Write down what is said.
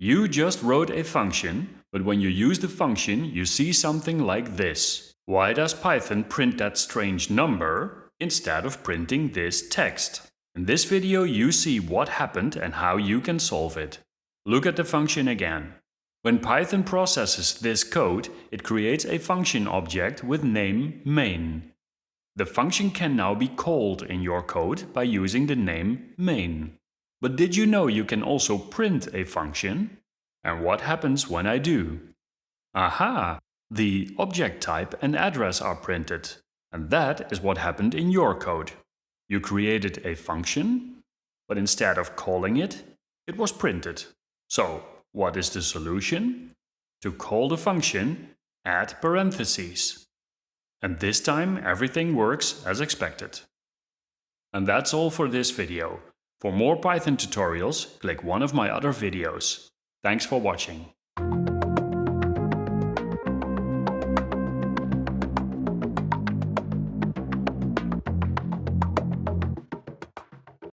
You just wrote a function, but when you use the function, you see something like this. Why does Python print that strange number instead of printing this text? In this video, you see what happened and how you can solve it. Look at the function again. When Python processes this code, it creates a function object with name main. The function can now be called in your code by using the name main. But did you know you can also print a function? And what happens when I do? Aha! The object type and address are printed. And that is what happened in your code. You created a function, but instead of calling it, it was printed. So, what is the solution? To call the function, add parentheses. And this time everything works as expected. And that's all for this video. For more Python tutorials, click one of my other videos. Thanks for watching.